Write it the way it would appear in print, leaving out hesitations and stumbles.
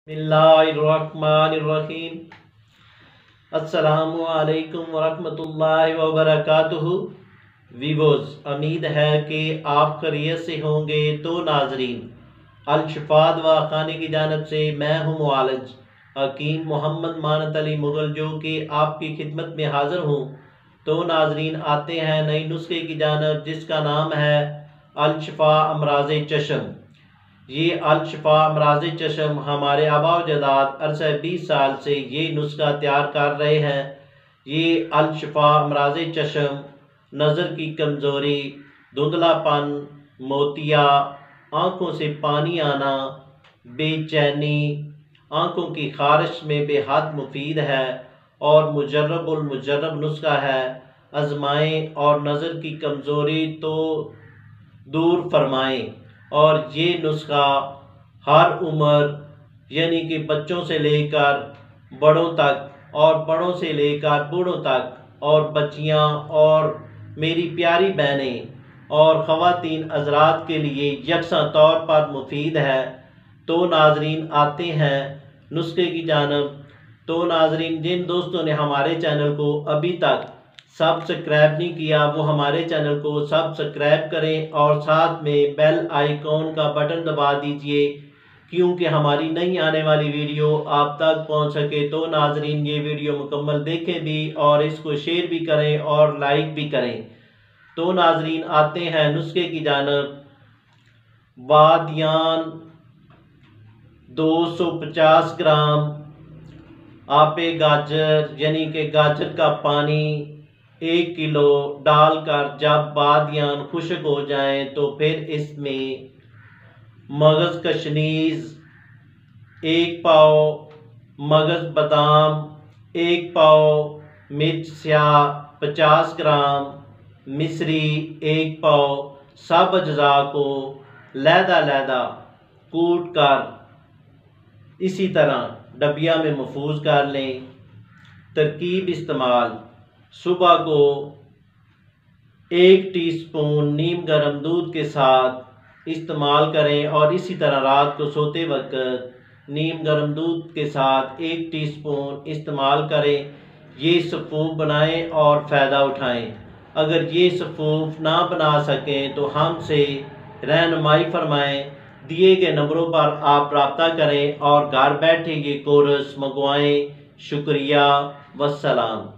बिस्मिल्लाहिर्रहमानिर्रहीम। अस्सलामु अलैकुम वरहमतुल्लाहि वबरकातुहू। वीवोज़, उम्मीद है कि आप खैरियत से होंगे। तो नाजरीन, अल शिफा दवा खाने की जानब से मैं हूँ मुआलिज हकीम मोहम्मद मानत अली मुगल, जो कि आपकी खिदमत में हाज़िर हूँ। तो नाजरीन, आते हैं नई नुस्खे की जानब, जिसका नाम है अल शिफा अमराज़ चश्म। ये अल शिफा अमराज़ चश्म हमारे आबा जदाद अरसा 20 साल से ये नुस्खा तैयार कर रहे हैं। ये अल शिफा अमराज़ चश्म नज़र की कमज़ोरी, धुंधलापन, मोतिया, आँखों से पानी आना, बेचैनी, आँखों की खारिश में बेहद मुफीद है और मुजर्रब नुस्खा है। आजमाएं और नज़र की कमज़ोरी तो दूर फरमाएं। और ये नुस्खा हर उम्र यानी कि बच्चों से लेकर बड़ों तक और बड़ों से लेकर बूढ़ों तक और बच्चियां और मेरी प्यारी बहनें और ख़वातीन हज़रात के लिए यकसा तौर पर मुफीद है। तो नाजरीन, आते हैं नुस्खे की जानब। तो नाजरीन, जिन दोस्तों ने हमारे चैनल को अभी तक सब्सक्राइब नहीं किया, वो हमारे चैनल को सब्सक्राइब करें और साथ में बेल आइकॉन का बटन दबा दीजिए, क्योंकि हमारी नई आने वाली वीडियो आप तक पहुंच सके। तो नाजरीन, ये वीडियो मुकम्मल देखें भी और इसको शेयर भी करें और लाइक भी करें। तो नाजरीन, आते हैं नुस्खे की जानब। बादियान 250 ग्राम, आपे गाजर यानी कि गाजर का पानी 1 किलो डालकर जब बादियान खुश्क हो जाएं तो फिर इसमें मगज़ कशनीज़ 1 पाव, मगज़ बादाम 1 पाव, मिर्च स्याह 50 ग्राम, मिश्री 1 पाव, सब अज्जा को लहदा कूट कर इसी तरह डबिया में महफूज कर लें। तरकीब इस्तेमाल: सुबह को 1 टीस्पून नीम गर्म दूध के साथ इस्तेमाल करें और इसी तरह रात को सोते वक्त नीम गर्म दूध के साथ 1 टीस्पून इस्तेमाल करें। ये सफ़ूफ बनाएं और फ़ायदा उठाएं। अगर ये सफ़ूफ ना बना सकें तो हमसे रहनुमाई फरमाएं। दिए गए नंबरों पर आप रब्ता करें और घर बैठे ये कोर्स मंगवाएं। शुक्रिया, वस्सलाम।